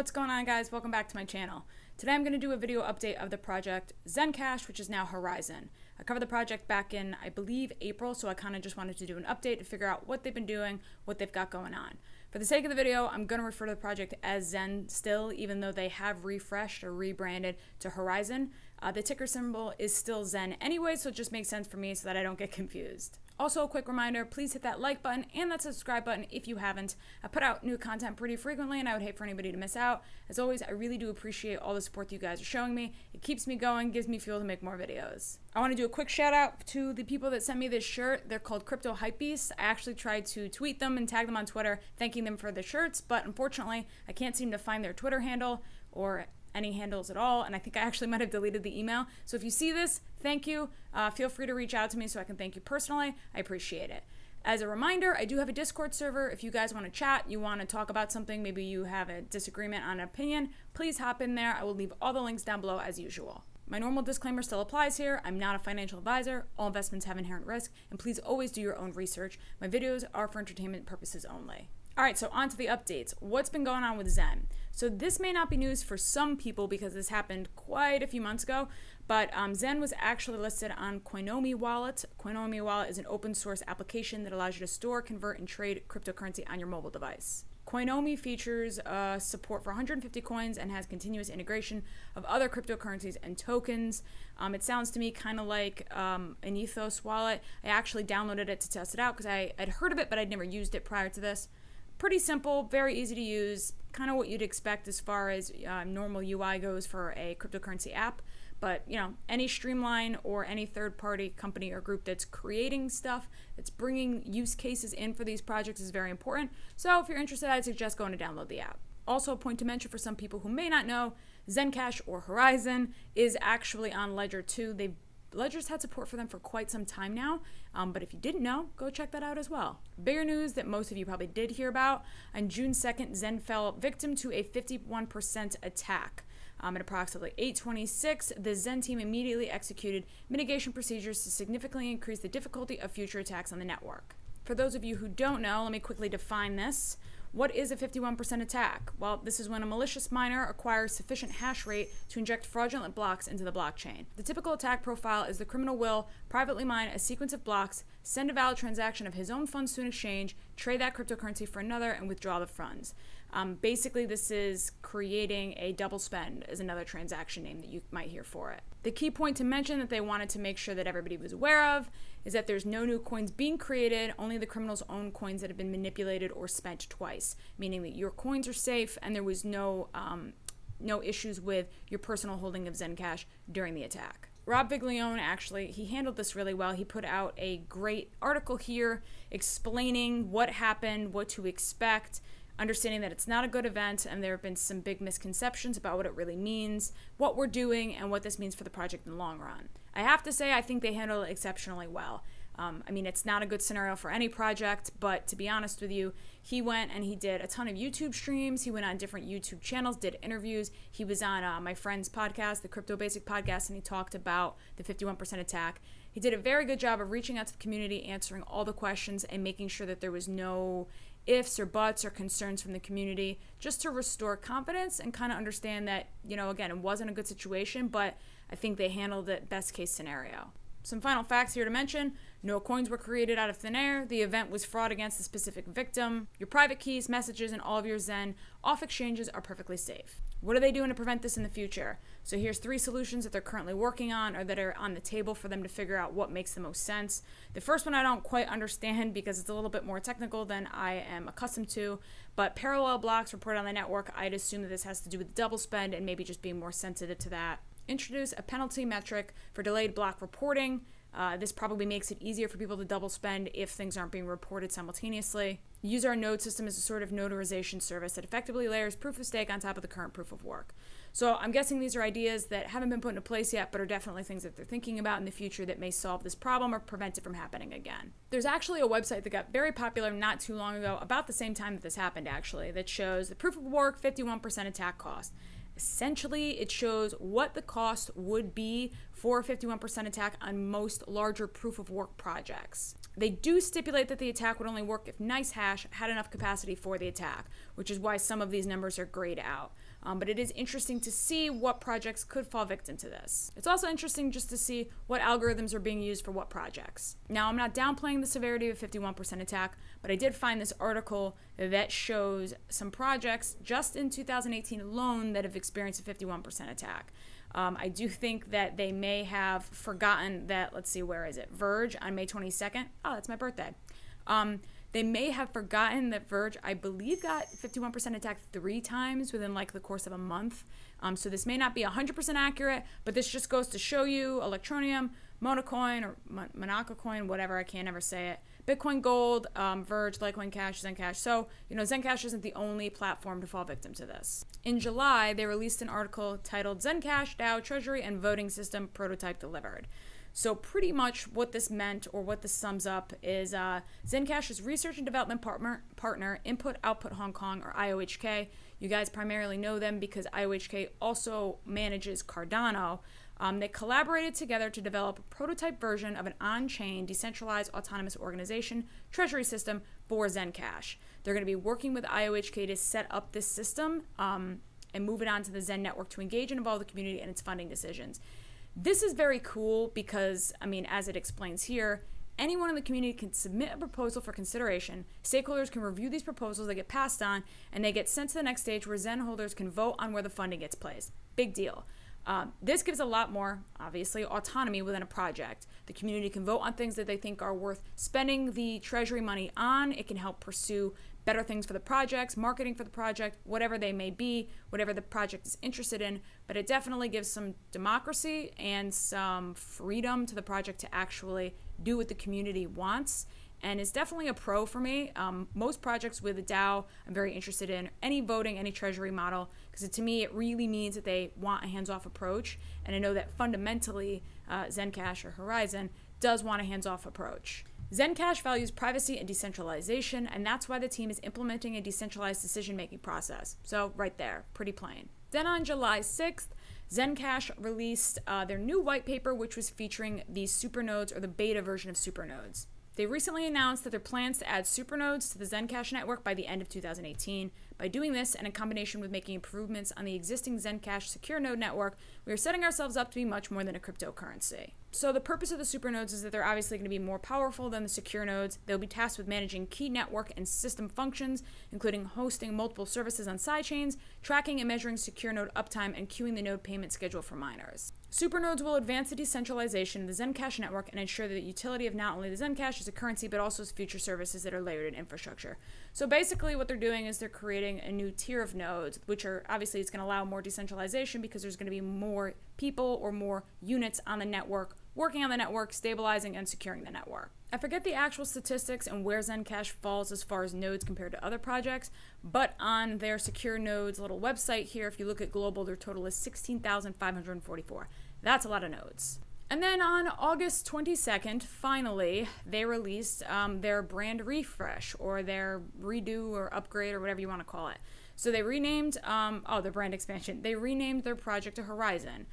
What's going on, guys? Welcome back to my channel. Today I'm going to do a video update of the project ZenCash, which is now Horizen. I covered the project back in, I believe, April, so I kind of just wanted to do an update to figure out what they've been doing, what they've got going on. For the sake of the video, I'm going to refer to the project as Zen still, even though they have refreshed or rebranded to Horizen. The ticker symbol is still Zen anyway, so it just makes sense for me so that I don't get confused. Also, a quick reminder, please hit that like button and that subscribe button if you haven't. I put out new content pretty frequently and I would hate for anybody to miss out. As always, I really do appreciate all the support that you guys are showing me. It keeps me going, gives me fuel to make more videos. I want to do a quick shout out to the people that sent me this shirt. They're called Crypto Hypebeasts. I actually tried to tweet them and tag them on Twitter thanking them for the shirts, but unfortunately, I can't seem to find their Twitter handle or any handles at all, and I think I actually might have deleted the email. So if you see this, thank you. Feel free to reach out to me so I can thank you personally. I appreciate it. As a reminder, I do have a Discord server. If you guys want to chat, you want to talk about something, maybe you have a disagreement on an opinion, please hop in there. I will leave all the links down below as usual. My normal disclaimer still applies here. I'm not a financial advisor. All investments have inherent risk, and please always do your own research. My videos are for entertainment purposes only. All right, so on to the updates. What's been going on with Zen? So this may not be news for some people because this happened quite a few months ago, but Zen was actually listed on Coinomi Wallet. Coinomi Wallet is an open source application that allows you to store, convert, and trade cryptocurrency on your mobile device. Coinomi features support for 150 coins and has continuous integration of other cryptocurrencies and tokens. It sounds to me kind of like an Ethos wallet. I actually downloaded it to test it out because I'd heard of it, but I'd never used it prior to this. Pretty simple, very easy to use, kind of what you'd expect as far as normal UI goes for a cryptocurrency app. But, you know, any Streamline or any third-party company or group that's creating stuff, that's bringing use cases in for these projects is very important. So if you're interested, I'd suggest going to download the app. Also, a point to mention for some people who may not know, ZenCash or Horizen is actually on Ledger too. Ledger's had support for them for quite some time now, but if you didn't know, go check that out as well. Bigger news that most of you probably did hear about, on June 2nd, Zen fell victim to a 51% attack. At approximately 8:26, the Zen team immediately executed mitigation procedures to significantly increase the difficulty of future attacks on the network. For those of you who don't know, let me quickly define this. What is a 51% attack? Well, this is when a malicious miner acquires sufficient hash rate to inject fraudulent blocks into the blockchain. The typical attack profile is the criminal will privately mine a sequence of blocks, send a valid transaction of his own funds to an exchange, trade that cryptocurrency for another, and withdraw the funds. Basically, this is creating a double spend is another transaction name that you might hear for it. The key point to mention that they wanted to make sure that everybody was aware of is that there's no new coins being created, only the criminals own coins that have been manipulated or spent twice, meaning that your coins are safe and there was no issues with your personal holding of ZenCash during the attack. Rob Viglione, actually, he handled this really well. He put out a great article here explaining what happened, what to expect, understanding that it's not a good event and there have been some big misconceptions about what it really means, what we're doing, and what this means for the project in the long run. I have to say, I think they handled it exceptionally well. I mean, it's not a good scenario for any project, but to be honest with you, he went and he did a ton of YouTube streams. He went on different YouTube channels, did interviews. He was on my friend's podcast, the Crypto Basic Podcast, and he talked about the 51% attack. He did a very good job of reaching out to the community, answering all the questions, and making sure that there was no ifs or buts or concerns from the community, just to restore confidence and kind of understand that, you know, again, it wasn't a good situation, but I think they handled it best case scenario. Some final facts here to mention. No coins were created out of thin air. The event was fraud against a specific victim. Your private keys, messages, and all of your Zen off exchanges are perfectly safe. What are they doing to prevent this in the future? So here's 3 solutions that they're currently working on or that are on the table for them to figure out what makes the most sense. The first one I don't quite understand because it's a little bit more technical than I am accustomed to, but parallel blocks reported on the network, I'd assume that this has to do with double spend and maybe just being more sensitive to that. Introduce a penalty metric for delayed block reporting. This probably makes it easier for people to double spend if things aren't being reported simultaneously. Use our node system as a sort of notarization service that effectively layers proof of stake on top of the current proof of work. So I'm guessing these are ideas that haven't been put into place yet, but are definitely things that they're thinking about in the future that may solve this problem or prevent it from happening again. There's actually a website that got very popular not too long ago, about the same time that this happened actually, that shows the proof of work 51% attack cost. Essentially, it shows what the cost would be for a 51% attack on most larger proof of work projects. They do stipulate that the attack would only work if NiceHash had enough capacity for the attack, which is why some of these numbers are grayed out. but it is interesting to see what projects could fall victim to this. It's also interesting just to see what algorithms are being used for what projects. Now, I'm not downplaying the severity of 51% attack, but I did find this article that shows some projects just in 2018 alone that have experienced a 51% attack. I do think that they may have forgotten that, let's see, where is it? Verge on May 22nd. Oh, that's my birthday. They may have forgotten that Verge, I believe, got 51% attacked 3 times within like the course of a month. So this may not be 100% accurate, but this just goes to show you Electronium, Monocoin, or Monaco coin, whatever, I can't ever say it. Bitcoin Gold, Verge, LiveCoinWatch, ZenCash. So, ZenCash isn't the only platform to fall victim to this. In July, they released an article titled ZenCash, DAO, Treasury, and Voting System Prototype Delivered. So pretty much what this meant, or what this sums up, is ZenCash's research and development partner, Input Output Hong Kong, or IOHK. You guys primarily know them because IOHK also manages Cardano. They collaborated together to develop a prototype version of an on-chain, decentralized autonomous organization treasury system for ZenCash. They're going to be working with IOHK to set up this system and move it onto the Zen network to engage and involve the community in its funding decisions. This is very cool because, as it explains here, anyone in the community can submit a proposal for consideration. Stakeholders can review these proposals, they get passed on, and they get sent to the next stage where Zen holders can vote on where the funding gets placed. Big deal. This gives a lot more, obviously, autonomy within a project. The community can vote on things that they think are worth spending the treasury money on. It can help pursue better things for the projects, marketing for the project, whatever they may be, whatever the project is interested in. But it definitely gives some democracy and some freedom to the project to actually do what the community wants. And it's definitely a pro for me. Most projects with a DAO I'm very interested in. Any voting, any treasury model, because to me it really means that they want a hands-off approach. And I know that fundamentally ZenCash or Horizen does want a hands-off approach. ZenCash values privacy and decentralization, and that's why the team is implementing a decentralized decision-making process. So right there, pretty plain. Then on July 6th, ZenCash released their new white paper, which was featuring these supernodes, or the beta version of supernodes. They recently announced that their plans to add supernodes to the ZenCash network by the end of 2018. By doing this, and in combination with making improvements on the existing ZenCash secure node network, we are setting ourselves up to be much more than a cryptocurrency. So the purpose of the supernodes is that they're obviously going to be more powerful than the secure nodes. They'll be tasked with managing key network and system functions, including hosting multiple services on sidechains, tracking and measuring secure node uptime, and queuing the node payment schedule for miners. Supernodes will advance the decentralization of the ZenCash network and ensure the utility of not only the ZenCash as a currency, but also its future services that are layered in infrastructure. So basically what they're doing is they're creating a new tier of nodes, which are obviously it's going to allow more decentralization because there's going to be more people or more units on the network working on the network, stabilizing and securing the network. I forget the actual statistics and where ZenCash falls as far as nodes compared to other projects, but on their secure nodes little website here, if you look at global, their total is 16,544. That's a lot of nodes. And then on August 22nd, finally, they released their brand refresh, or their redo or upgrade or whatever you want to call it. So they renamed, their brand expansion. They renamed their project to Horizen.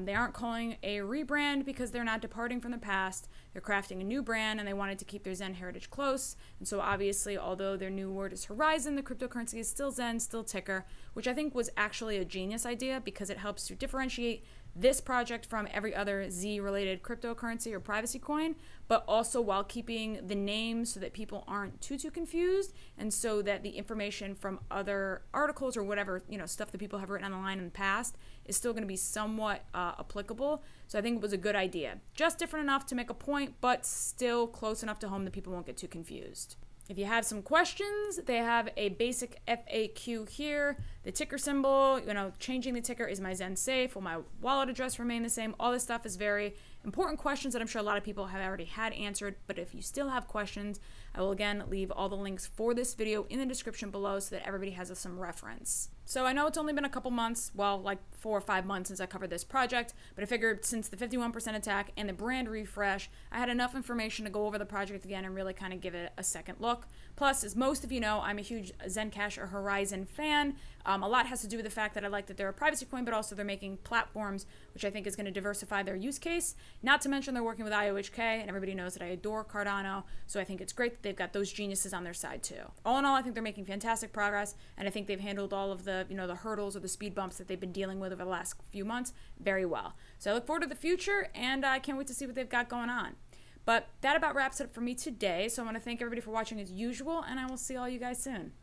They aren't calling a rebrand because they're not departing from the past. They're crafting a new brand, and they wanted to keep their Zen heritage close. And so obviously, although their new word is Horizen, the cryptocurrency is still Zen, still ticker, which I think was actually a genius idea because it helps to differentiate this project from every other Z-related cryptocurrency or privacy coin, but also while keeping the name so that people aren't too confused, and so that the information from other articles or whatever, stuff that people have written on the line in the past is still going to be somewhat applicable. So I think it was a good idea. Just different enough to make a point, but still close enough to home that people won't get too confused. If you have some questions, they have a basic FAQ here. The ticker symbol, changing the ticker, is my Zen safe? Will my wallet address remain the same? All this stuff is very important questions that I'm sure a lot of people have already had answered. But if you still have questions, I will again leave all the links for this video in the description below so that everybody has some reference. So I know it's only been a couple months, well, like 4 or 5 months since I covered this project, but I figured since the 51% attack and the brand refresh, I had enough information to go over the project again and really kind of give it a second look. Plus, as most of you know, I'm a huge ZenCash or Horizen fan. A lot has to do with the fact that I like that they're a privacy coin, but also they're making platforms, which I think is going to diversify their use case. Not to mention they're working with IOHK, and everybody knows that I adore Cardano, so I think it's great that they've got those geniuses on their side too. All in all, I think they're making fantastic progress, and I think they've handled all of the the, the hurdles or the speed bumps that they've been dealing with over the last few months very well. So I look forward to the future, and I can't wait to see what they've got going on. But that about wraps it up for me today. So I want to thank everybody for watching as usual, and I will see all you guys soon.